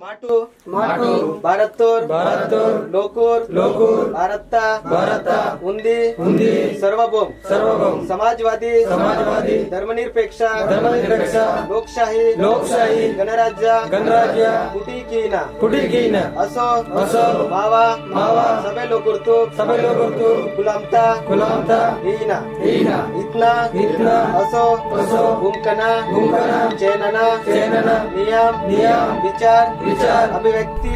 माटू माटू भारतोर भारतोर लोकोर लोकोर भारता भारता उंदी उंदी सर्वभौम सर्वभौम समाजवादी समाजवादी धर्मनिरपेक्ष धर्मनिरपेक्ष लोकशाही लोकशाही गणराज्य गणराज्य कुटीकीन असो असो मावा मावा सबे लोकुर्तु गुलामता गुलामता हीना हीना इतना इतना असो असो गुमकना गुमकना चैनना चैनना नियम नियम विचार विचार अभिव्यक्ति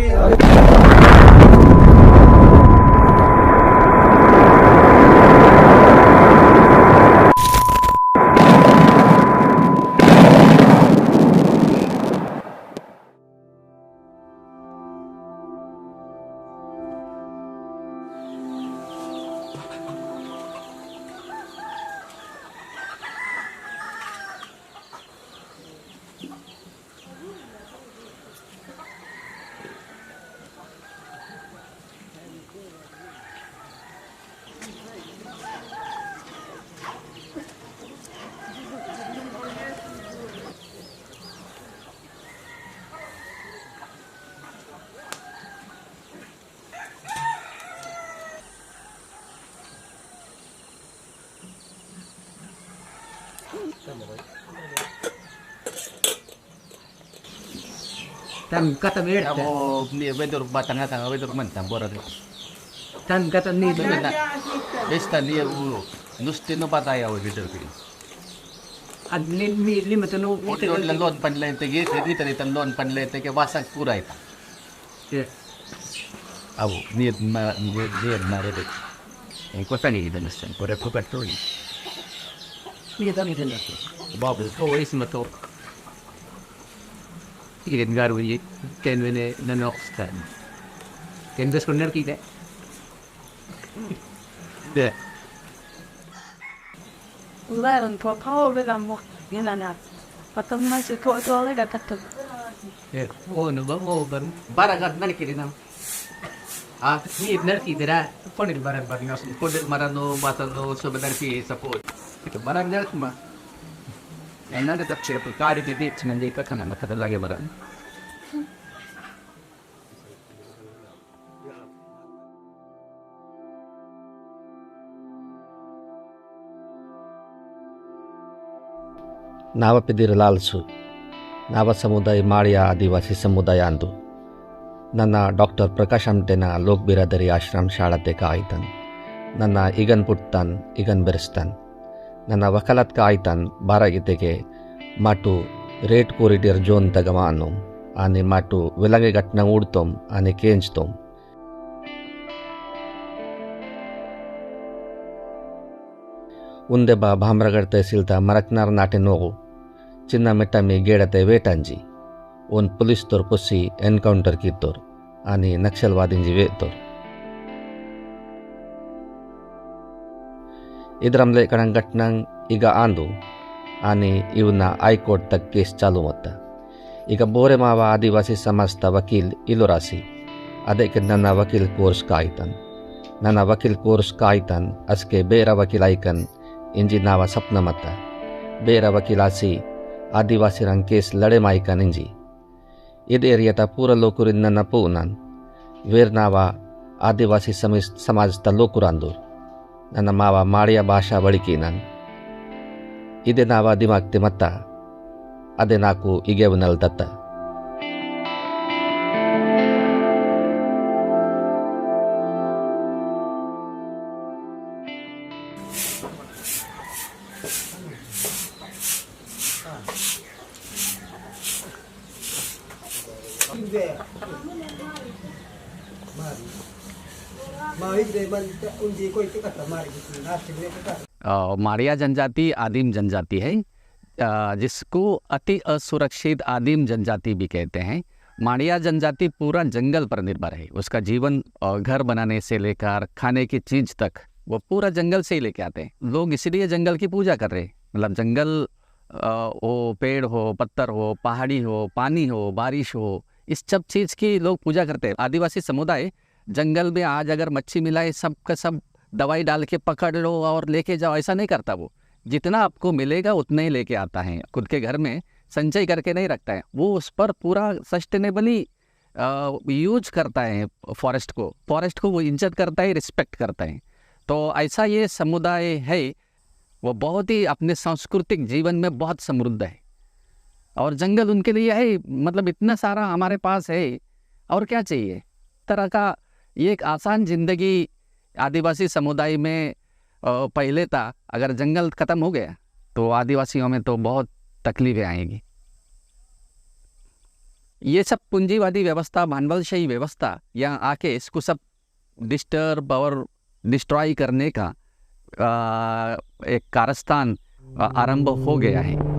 Tan kata mir ni wedur batanga tanga wedur mantam borat tan kata ni esta ni ulo nuste no pataya o wedur pi adlin mi lima tanu ulo lon panlay tege tedi tadi tanlon panlay tege wasak kurai ta abu ni ma rede en cosa ni de nuestro por el cobertorio mi da mi de nuestro babu ko es motor Ikan garu ni ken wene nanokstan ken deskonner kita de Ulan po power dengan mo gimana? Patang masih kau tu oleh dah tak. oh no babu baragat nani kiri nam ni ner kita ponil barat baringas kode marano batano sebenarnya support itu barang ner cuma enak tetap cerita kari titik dengan dia kan nak kata lagi barang नाव पिदिर लालसु नाव समुदाय माळिया आदिवासी समुदाय अंदु ನನ್ನ doctor Prakash ಅಮ್ಟೆನ Lok ಬಿರಾದರಿ ashram ಶಾಳತೆಕ ಆಯ್ತನ್ ನನ್ನ ಇಗನ್ ಪುಟ್ತಾನ್ ಇಗನ್ ಬೆರೆಸ್ತಾನ್ ನನ್ನ ವಕಾಲತ್ಕ ಆಯ್ತಾನ್ ಬಾರಾಗಿತೆಗೆ ಮಾಟು rate corridor zone तगमा ಅನ್ನೋಂ ಆನೆ ಮಾಟು ವಿಲಂಗೆ ಗಟ್ನ ಊಡ್ತೋಂ ಆನೆ ಕೇಂಜ್ತೋಂ ಉಂದೆ ಬಾ ಭಾಮ್ರಗಡ್ ತಹಸೀಲ್ತ ಮರಕ್ನಾರ್ ನಾಟೆ ನೋಗು ಚಿನ್ನ ಮೆಟ್ಟಮಿ ಗೇಡತೆ ವೇಟಂಜಿ own police तोर पुसी एनकाउंटर की तोर आनी नक्सलवादींजी वे तोर इधरमले कणंग घटनांग इगा आंदू आनी इवना हाईकोर्ट तक केस चालू मत्ता इगा बोरे मावा आदिवासी समाज ता वकील इलोरासी अदेके नन्ना वकील कोर्स का आयतन नन्ना वकील कोर्स का आयतन अस्के बेरा वकील आइकन इंजी नावा सपना मत्ता बेरा वकीलासी आदिवासी रंग केस लड़े माइकन इंजी इद एरियाता पूरा लोकुरिन ನನ್ನ ಪೂನಾನ್ ವೇರ್ ನಾವ ಆದಿವಾಸಿ ಸಮಾಜದ ಲೋಕುರಾಂದೂರ್ ನನ್ನ ಮಾವ ಮಾಳಿಯ ಭಾಷಾ ಬಳಿಕೆ ನಾನು ಇದೇ ನಾವ ದಿಮಾಗ್ತೆ ಮತ್ತ ಅದೇ ನಾಕು ಇಗೆವನಲ್ ದತ್ತ माड़िया जनजाति आदिम जनजाति है जिसको अति असुरक्षित आदिम जनजाति भी कहते हैं। माड़िया जनजाति पूरा जंगल पर निर्भर है। उसका जीवन घर बनाने से लेकर खाने की चीज़ तक वो पूरा जंगल से ही लेके आते हैं। लोग इसलिए जंगल की पूजा कर रहे हैं। मतलब जंगल हो, पेड़ हो, पत्थर हो, पहाड़ी हो, पानी हो, बारिश हो, इस सब चीज़ की लोग पूजा करते हैं। आदिवासी समुदाय जंगल में आज अगर मच्छी मिलाए सब का सब दवाई डाल के पकड़ लो और लेके जाओ, ऐसा नहीं करता वो। जितना आपको मिलेगा उतना ही लेके आता है, खुद के घर में संचय करके नहीं रखता है, वो उस पर पूरा सस्टेनेबली यूज करता है। फॉरेस्ट को वो इज्जत करता है, रिस्पेक्ट करता है। तो ऐसा ये समुदाय है, वो बहुत ही अपने सांस्कृतिक जीवन में बहुत समृद्ध है। और जंगल उनके लिए है, मतलब इतना सारा हमारे पास है, और क्या चाहिए। तरह का ये एक आसान ज़िंदगी आदिवासी समुदाय में पहले था। अगर जंगल ख़त्म हो गया तो आदिवासियों में तो बहुत तकलीफें आएंगी। ये सब पूंजीवादी व्यवस्था, भांडवलशाही व्यवस्था यहाँ आके इसको सब डिस्टर्ब और डिस्ट्रॉय करने का एक कारस्तान आरंभ हो गया है।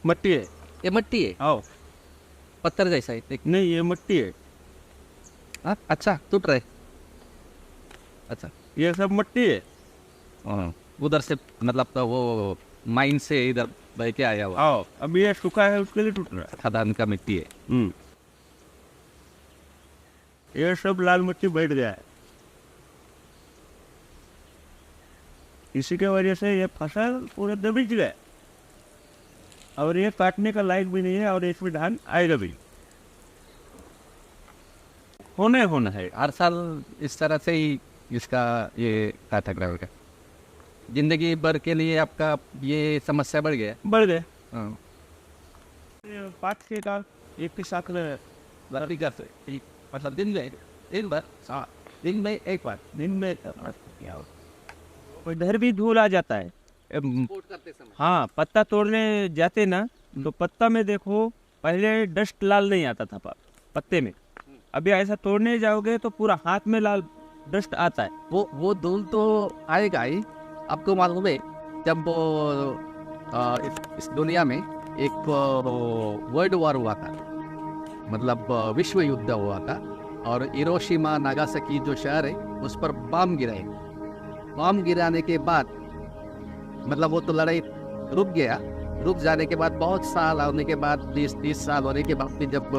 मट्टी है। ये मिट्टी है, आओ। पत्थर जैसा है। देख, नहीं, ये मट्टी है। हाँ, अच्छा टूट रहे। अच्छा, ये सब मट्टी है। उधर से मतलब तो वो माइन से इधर बह के आया हुआ आओ, अभी ये सूखा है, उसके लिए टूट रहा है। खदान का मिट्टी है। ये सब लाल मिट्टी बैठ गया है। इसी के वजह से ये फसल पूरे दबिज गए, और ये काटने का लायक भी नहीं है, और इसमें धान आएगा भी। होना है। हर साल इस तरह से ही इसका ये काटा रहेगा। जिंदगी भर के लिए आपका ये समस्या बढ़ गया। बढ़ गए। हाँ। 5-6 का एक के साथ बराबरी कर सकते, मतलब दिन में एक बार दिन में इधर भी धूल आ जाता है। करते समय। हाँ, पत्ता तोड़ने जाते ना, तो पत्ता में देखो पहले डस्ट लाल नहीं आता था पत्ते में। अभी ऐसा तोड़ने जाओगे तो पूरा हाथ में लाल डस्ट आता है। वो धूल तो आएगा ही। आपको मालूम है, जब इस दुनिया में एक वर्ल्ड वॉर हुआ था, मतलब विश्व युद्ध हुआ था, और हिरोशिमा नागासाकी जो शहर है उस पर बम गिराए। बम गिराने के बाद मतलब वो तो लड़ाई रुक जाने के बाद बहुत साल होने के बाद, 20-30 साल होने के बाद भी जब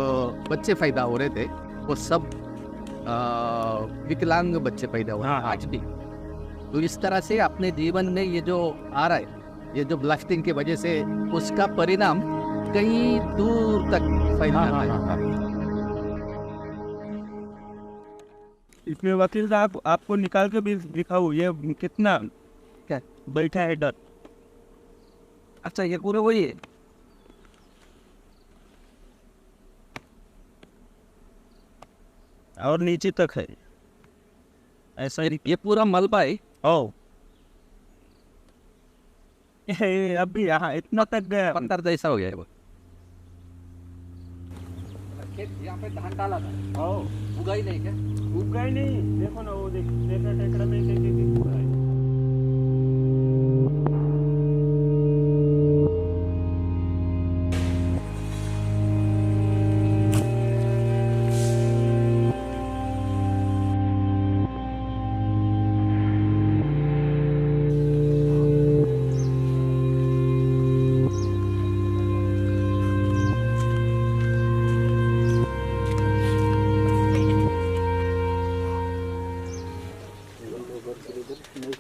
बच्चे पैदा हो रहे थे, वो सब विकलांग बच्चे पैदा हुए। हाँ, आज भी तो इस तरह से अपने जीवन में ये जो आ रहा है, ये जो ब्लास्टिंग की वजह से, उसका परिणाम कहीं दूर तक फैल रहा है। इसमें वकील साहब आपको निकाल के भी दिखाऊं, ये कितना क्या बैठा है डर। अच्छा, ये पूरे वही है। और नीचे तक है ऐसा ही। ये पूरा मलबा है। ओ, ये अभी यहाँ इतना तक गया। पत्थर जैसा हो गया है वो। खेत यहाँ पे धान डाला था, ओ, उगा ही नहीं क्या? उग गए नहीं। देखो ना, वो देखा टेकड़ा में एक उगा है।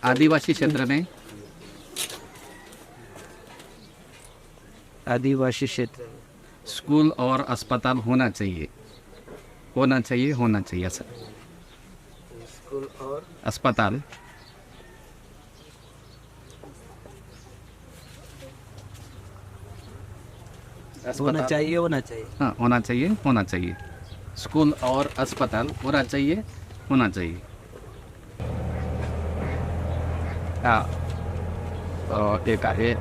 आदिवासी क्षेत्र में, आदिवासी क्षेत्र स्कूल और अस्पताल होना चाहिए सर। स्कूल और अस्पताल अस्पताल होना चाहिए। हाँ, होना चाहिए, होना चाहिए। स्कूल और अस्पताल होना चाहिए, होना चाहिए। हाँ, और एक आहे,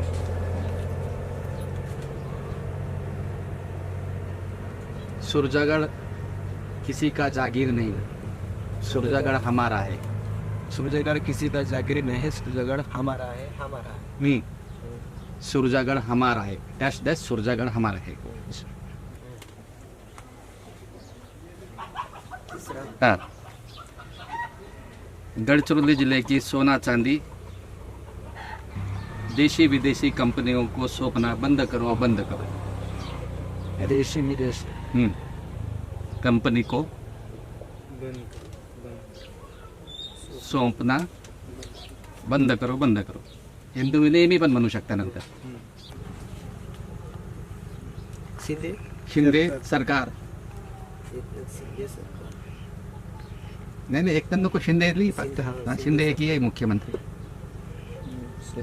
सुरजागढ़ किसी का जागीर नहीं, सुरजागढ़ हमारा है। सूरजगढ़ किसी का जागीर नहीं है, सूरजगढ़ हमारा है, हमारा है। नहीं, सुरजागढ़ हमारा है, डैश डैश सुरजागढ़ हमारा है। हाँ, गढ़चिरौली जिले की सोना चांदी देशी विदेशी कंपनियों को सौंपना बंद करो, बंद करो। देशी विदेश कंपनी को सौंपना बंद करो, बंद करो. हिंदू नेहमी पण म्हणू शकता नंतर. शिंदे सरकार. नाही एक तर नको शिंदे फक्त शिंदे एक ही आहे मुख्यमंत्री.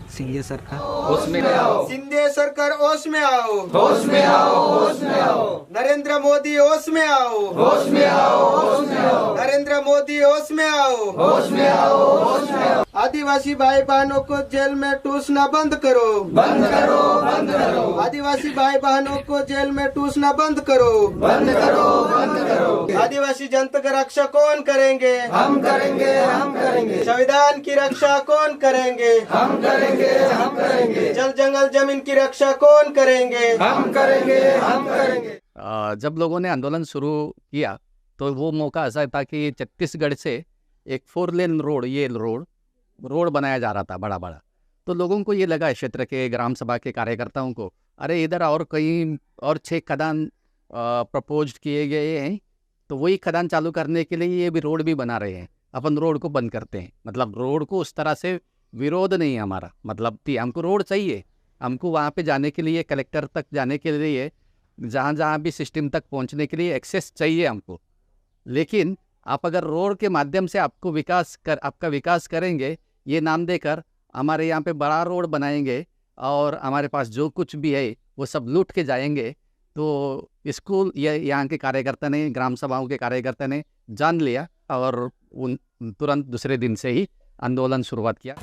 सिंह सरकार उसमें आओ. शिंदे सरकार होश में आओ, होश में आओ, होश में आओ. नरेंद्र मोदी होश में आओ, होश में आओ, होश में आओ. नरेंद्र मोदी होश में आओ, होश में आओ, होश में आओ. आदिवासी भाई बहनों को जेल में ठूसना बंद करो, बंद करो, बंद करो. आदिवासी भाई बहनों को जेल में ठूसना बंद करो, बंद करो, बंद करो. आदिवासी जनता की रक्षा कौन करेंगे? हम करेंगे, हम करेंगे. संविधान की रक्षा कौन करेंगे? हम करेंगे, हम करेंगे. जल जंगल जमीन की रक्षा कौन करेंगे? हम करेंगे, हम करेंगे. जब लोगों ने आंदोलन शुरू किया तो वो मौका ऐसा था कि छत्तीसगढ़ से एक 4 लेन रोड, ये रोड बनाया जा रहा था बड़ा बड़ा. तो लोगों को ये लगा, इस क्षेत्र के ग्राम सभा के कार्यकर्ताओं को, अरे इधर और कहीं और 6 खदान प्रपोज किए गए हैं, तो वही खदान चालू करने के लिए ये भी रोड भी बना रहे हैं, अपन रोड को बंद करते हैं. मतलब रोड को उस तरह से विरोध नहीं है हमारा, मतलब थी हमको रोड चाहिए, हमको वहाँ पे जाने के लिए, कलेक्टर तक जाने के लिए, जहाँ जहाँ भी सिस्टम तक पहुँचने के लिए एक्सेस चाहिए हमको. लेकिन आप अगर रोड के माध्यम से आपका विकास करेंगे, ये नाम देकर हमारे यहाँ पे बड़ा रोड बनाएंगे और हमारे पास जो कुछ भी है वो सब लूट के जाएंगे. तो स्कूल यहाँ के कार्यकर्ता ने, ग्राम सभाओं के कार्यकर्ता ने जान लिया और उन तुरंत दूसरे दिन से ही आंदोलन शुरुआत किया.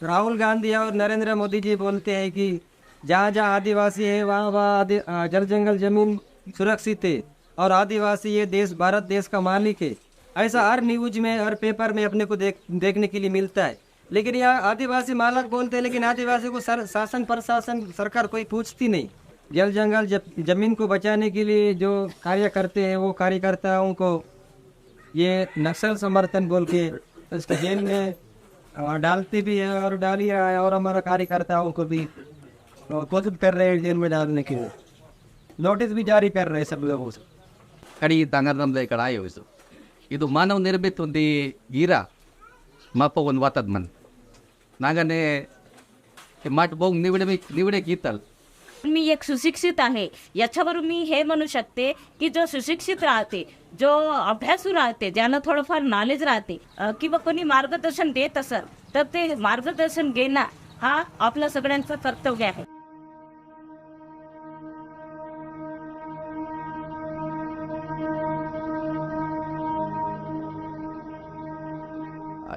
राहुल गांधी और नरेंद्र मोदी जी बोलते हैं कि जहाँ जहाँ आदिवासी है वहाँ जल जंगल जमीन सुरक्षित है और आदिवासी ये देश, भारत देश का मालिक है. ऐसा हर न्यूज में, हर पेपर में अपने को देखने के लिए मिलता है. लेकिन यहाँ आदिवासी मालक बोलते हैं, लेकिन आदिवासी को शासन प्रशासन सरकार कोई पूछती नहीं. जल जंगल जमीन को बचाने के लिए जो कार्य करते हैं वो कार्यकर्ताओं को ये नक्सल समर्थन बोल के उसके जेल में डालते भी है और डाल ही रहा है. और हमारा कार्यकर्ताओं को भी कोशिश कर रहे हैं जेल में डालने के लिए, नोटिस भी जारी कर रहे हैं सब लोगों से. ಕಡಿ ತಂಗರ್ನಮ್ದ ಈ ಕಡೆ ಆಯೋಜಿಸು ಇದು ಮಾನವ ನಿರ್ಮಿತ ಒಂದು ಗೀರ ಮಾಪ ಒಂದು ವಾತದ ಮನ್ नागाने माठ बघून निवडे गीतल. मी एक सुशिक्षित आहे याच्यावरून मी हे म्हणू शकते की जो सुशिक्षित राहते, जो अभ्यासू राहते, ज्यांना थोडंफार नॉलेज राहते किंवा कोणी मार्गदर्शन देत असेल तर ते मार्गदर्शन घेणं हा आपलं सगळ्यांचं कर्तव्य आहे.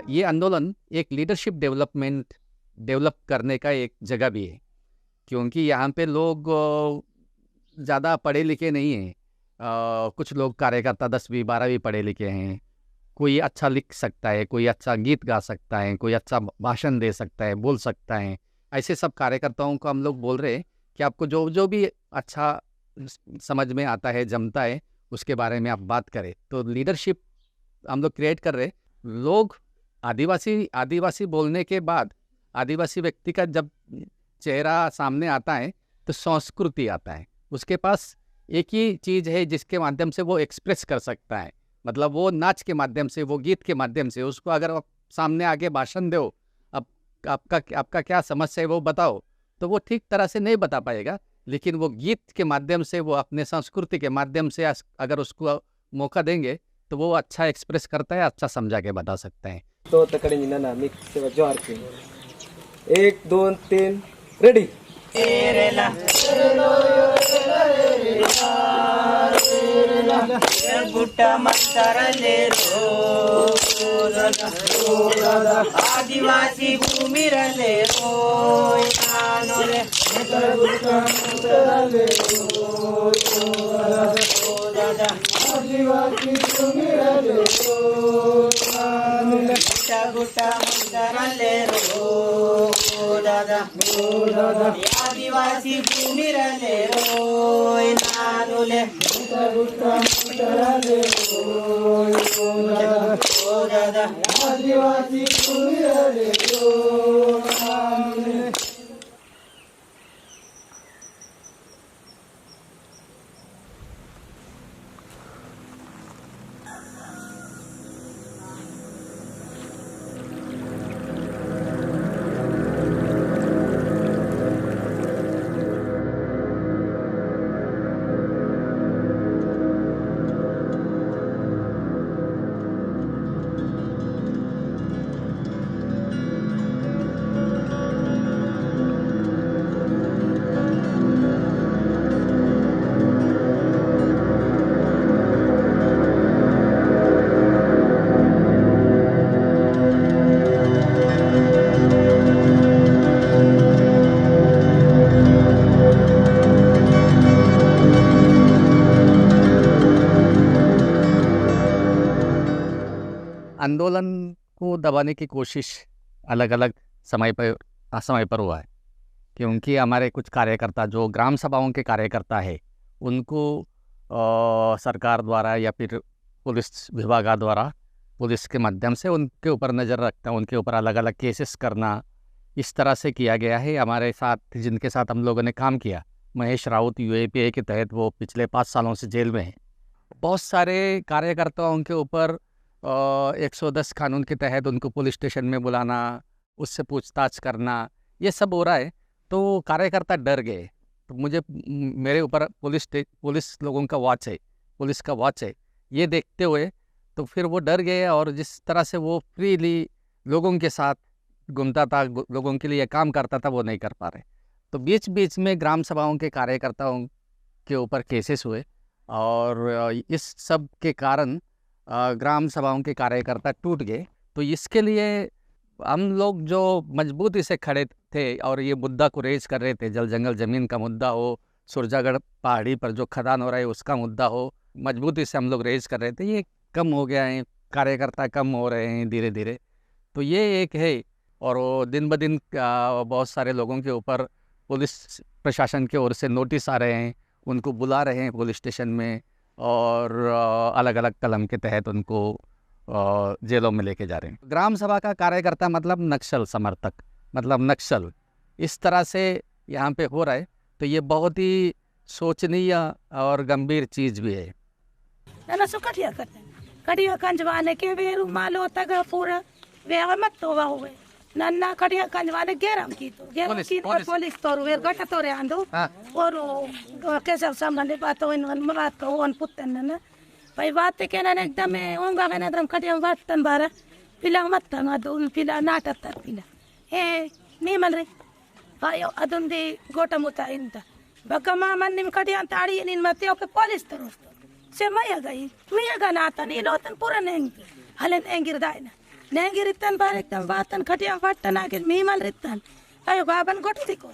ये आंदोलन एक लीडरशिप डेवलप करने का एक जगह भी है, क्योंकि यहाँ पे लोग ज़्यादा पढ़े लिखे नहीं हैं. कुछ लोग कार्यकर्ता 10वीं 12वीं पढ़े लिखे हैं. कोई अच्छा लिख सकता है, कोई अच्छा गीत गा सकता है, कोई अच्छा भाषण दे सकता है, बोल सकता है. ऐसे सब कार्यकर्ताओं को हम लोग बोल रहे हैं कि आपको जो भी अच्छा समझ में आता है, जमता है, उसके बारे में आप बात करें. तो लीडरशिप हम लोग क्रिएट कर रहे. लोग आदिवासी बोलने के बाद आदिवासी व्यक्ति का जब चेहरा सामने आता है तो संस्कृति आता है. उसके पास एक ही चीज़ है जिसके माध्यम से वो एक्सप्रेस कर सकता है. मतलब वो नाच के माध्यम से, वो गीत के माध्यम से, उसको अगर आप सामने आके भाषण दो, अब आपका क्या समस्या है वो बताओ, तो वो ठीक तरह से नहीं बता पाएगा। लेकिन वो गीत के माध्यम से, वो अपने संस्कृति के माध्यम से अगर उसको मौका देंगे तो वो अच्छा एक्सप्रेस करता है, अच्छा समझा के बता सकते हैं। तो तकड़े ना मिक्स जोर के 1 2 3 रेडी। आदिवासी भूमि रले गुटा रले रो दादा आदिवासी भूमि रले रो नानुले रले रो दादा आदिवासी भूमि रले रो नानुले। आंदोलन को दबाने की कोशिश अलग अलग समय पर हुआ है, क्योंकि हमारे कुछ कार्यकर्ता जो ग्राम सभाओं के कार्यकर्ता है, उनको सरकार द्वारा या फिर पुलिस विभाग द्वारा, पुलिस के माध्यम से उनके ऊपर नज़र रखना, उनके ऊपर अलग अलग केसेस करना, इस तरह से किया गया है। हमारे साथ जिनके साथ हम लोगों ने काम किया, महेश राउत UAPA के तहत वो पिछले 5 सालों से जेल में हैं। बहुत सारे कार्यकर्ताओं के ऊपर 110 कानून के तहत उनको पुलिस स्टेशन में बुलाना, उससे पूछताछ करना, ये सब हो रहा है। तो कार्यकर्ता डर गए। तो मुझे मेरे ऊपर पुलिस लोगों का वॉच है, पुलिस का वॉच है, ये देखते हुए तो फिर वो डर गए और जिस तरह से वो फ्रीली लोगों के साथ घूमता था, लोगों के लिए काम करता था, वो नहीं कर पा रहे। तो बीच बीच में ग्राम सभाओं के कार्यकर्ताओं के ऊपर केसेस हुए और इस सब के कारण ग्राम सभाओं के कार्यकर्ता टूट गए। तो इसके लिए हम लोग जो मजबूती से खड़े थे और ये मुद्दा को रेज कर रहे थे, जल जंगल ज़मीन का मुद्दा हो, सुरजागढ़ पहाड़ी पर जो खदान हो रहा है उसका मुद्दा हो, मजबूती से हम लोग रेज कर रहे थे। ये कम हो गया है, कार्यकर्ता कम हो रहे हैं धीरे धीरे। तो ये एक है। और वो दिन ब दिन बहुत सारे लोगों के ऊपर पुलिस प्रशासन की ओर से नोटिस आ रहे हैं, उनको बुला रहे हैं पुलिस स्टेशन में और अलग अलग कलम के तहत उनको जेलों में लेके जा रहे हैं। ग्राम सभा का कार्यकर्ता मतलब नक्सल समर्थक, मतलब नक्सल, इस तरह से यहाँ पे हो रहा है। तो ये बहुत ही सोचनीय और गंभीर चीज़ भी है। ना सो कटिया करते कटिया कंजवाने के वे रुमाल होता गा पूरा वे मत तो हुए नन्ना कटिया कंजवाने गेरम की तो पुलिस तो वे गटा तो रे आंदो और कैसे संबंधी बात हो इन बात को उन पुत्तन ना भाई बात के ना एकदम ओंगा में एकदम कटिया बातन बारा पिला मत ना दो पिला नाटक पिला ए नी मल रे आयो अदुंदी गोटा मुता इंता बकमा मन निम कटिया ताड़ी इन मते ओके पुलिस तो से मयगा नाता नी लोतन पूरा नेंग हलन एंगिर दायना नेंगिर इतन बार एकदम बातन खटिया फटन आके मीमल रितन अयो गाबन गोटती को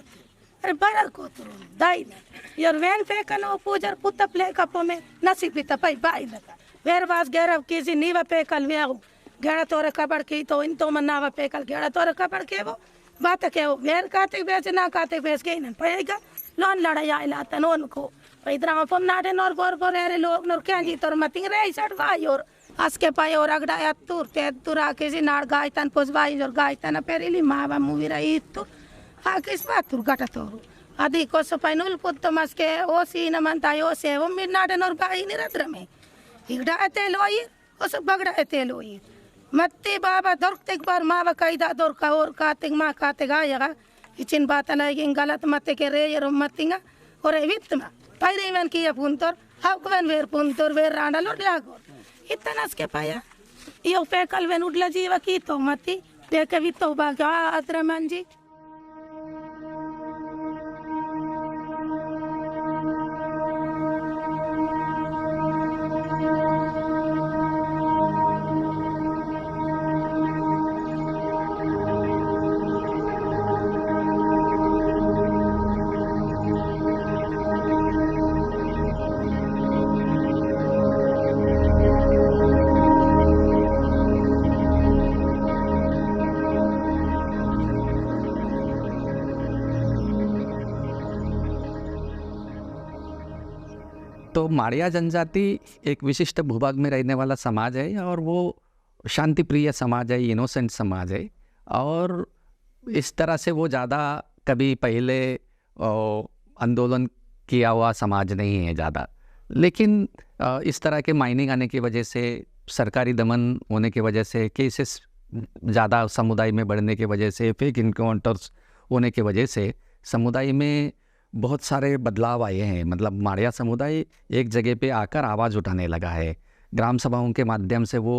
अरे बड़ा को तो दायना यार वैन पे कनो पूजर पुत्त प्ले कपो में नसीब भी तपई बाई लगा वेर बास गैरव किसी नीवा पे कल वे गेड़ा तोरे कबड़ की तो इन तो मनावा पे कल गेड़ा तोरे कबड़ के वो बात के वो वेर काते बेच ना काते बेच के न पड़ेगा लोन लड़ाई आइला तनोन को इधर हम पम नाटे नोर बोर बोर रे लोग नोर क्या जी तोर मतिंग रे सट गाय और आसके पाए और अगड़ा या तुर ते तुरा के जी नाड़ गाय तन पोसवाई और गाय तन पेरिली मावा मूवी रही तो आ किस बात तुर गटा तो आदि को सपाइनुल पुत्त मस्के ओ सी न मनता यो से वो मिर नाटे नोर गाय नि रद्र में इगड़ा ते लोई उस बगड़ा तेल हुई मत्ती बाबा दौड़ते बार माँ कायदा दौड़ का और काते माँ काते गायगा इचिन बात नहीं गलत मत के रे ये मत्तीगा और वित्त में पैरे में किया पुंतर हाउकवन वेर पुंतर वेर रांडा लोड लागो इतना के पाया यो पेकल वेन उडला जीवा की तो मती पेके वित्तो बागा अत्र मंजी तो माड़िया जनजाति एक विशिष्ट भूभाग में रहने वाला समाज है और वो शांति प्रिय समाज है, इनोसेंट समाज है और इस तरह से वो ज़्यादा कभी पहले आंदोलन किया हुआ समाज नहीं है ज़्यादा। लेकिन इस तरह के माइनिंग आने की वजह से, सरकारी दमन होने की वजह से, केसेस ज़्यादा समुदाय में बढ़ने की वजह से, फेक इनकाउंटर्स होने की वजह से समुदाय में बहुत सारे बदलाव आए हैं। मतलब माड़िया समुदाय एक जगह पे आकर आवाज़ उठाने लगा है, ग्राम सभाओं के माध्यम से वो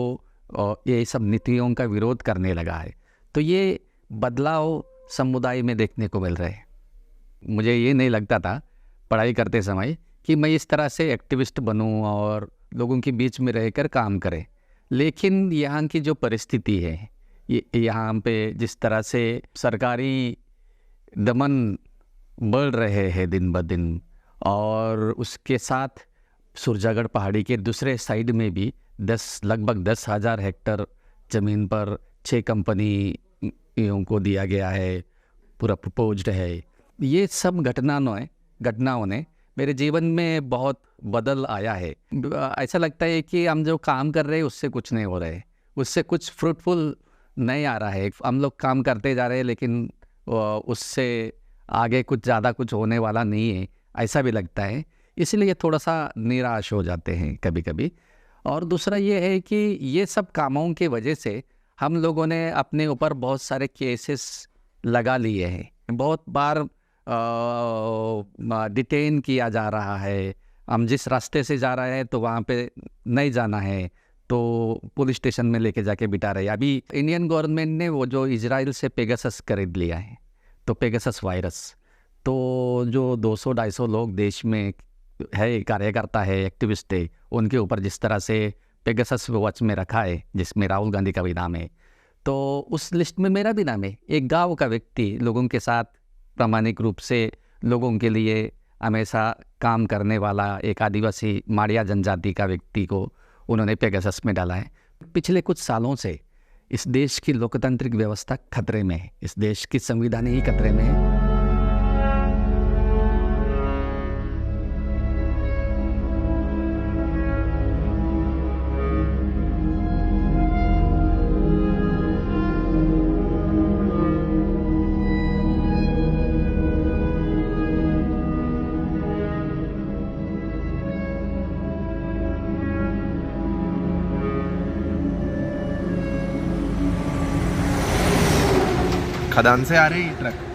ये सब नीतियों का विरोध करने लगा है। तो ये बदलाव समुदाय में देखने को मिल रहे हैं। मुझे ये नहीं लगता था पढ़ाई करते समय कि मैं इस तरह से एक्टिविस्ट बनूं और लोगों के बीच में रहकर काम करें, लेकिन यहाँ की जो परिस्थिति है, यहाँ पे जिस तरह से सरकारी दमन बढ़ रहे हैं दिन ब दिन और उसके साथ सुरजागढ़ पहाड़ी के दूसरे साइड में भी लगभग 10,000 हेक्टर ज़मीन पर 6 कंपनियों को दिया गया है, पूरा प्रपोज्ड है। ये सब घटनाओं ने मेरे जीवन में बहुत बदल आया है। ऐसा लगता है कि हम जो काम कर रहे हैं उससे कुछ नहीं हो रहा है, उससे कुछ फ्रूटफुल नहीं आ रहा है। हम लोग काम करते जा रहे हैं लेकिन उससे आगे कुछ ज़्यादा कुछ होने वाला नहीं है, ऐसा भी लगता है। इसलिए थोड़ा सा निराश हो जाते हैं कभी कभी। और दूसरा ये है कि ये सब कामों की वजह से हम लोगों ने अपने ऊपर बहुत सारे केसेस लगा लिए हैं। बहुत बार डिटेन किया जा रहा है। हम जिस रास्ते से जा रहे हैं तो वहाँ पे नहीं जाना है तो पुलिस स्टेशन में लेके जाके बिठा रहे हैं। अभी इंडियन गवर्नमेंट ने वो जो इजराइल से पेगासस खरीद लिया है, तो पेगासस वायरस, तो जो 200-250 लोग देश में है, कार्यकर्ता है, एक्टिविस्ट है, उनके ऊपर जिस तरह से पेगासस वॉच में रखा है, जिसमें राहुल गांधी का भी नाम है, तो उस लिस्ट में मेरा भी नाम है। एक गांव का व्यक्ति, लोगों के साथ प्रामाणिक रूप से लोगों के लिए हमेशा काम करने वाला एक आदिवासी माड़िया जनजाति का व्यक्ति को उन्होंने पेगासस में डाला है। पिछले कुछ सालों से इस देश की लोकतांत्रिक व्यवस्था खतरे में है, इस देश की संविधान ही खतरे में है। खदान से आ रही truck.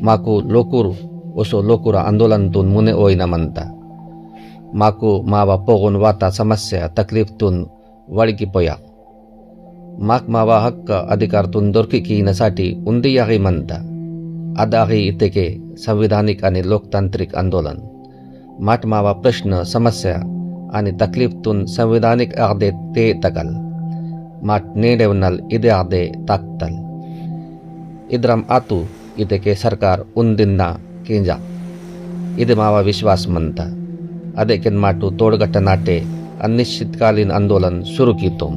Maku lokuru uso lokura andolan tun mune oina manta. Maku mawa pogon wata samasya taklif tun waliki poyak. Mak mawa hakka adhikar tun dorkikiinaसाठी undiyahi manta. Adahi iteke संविधानिक आणि लोकतांत्रिक आंदोलन. माट मावा प्रश्न समस्या आणि तकलीफ तून संविधानिक आगदे ते तकल. माट नेडेवनल इदे आगदे ताकतल. इद्रम आतू इते के सरकार उन्दिन्ना केंजा इदे मावा विश्वास मनता. अदेकिन माटू तोड़गट्ट नाटे अनिश्चितकालीन आंदोलन शुरू की तुम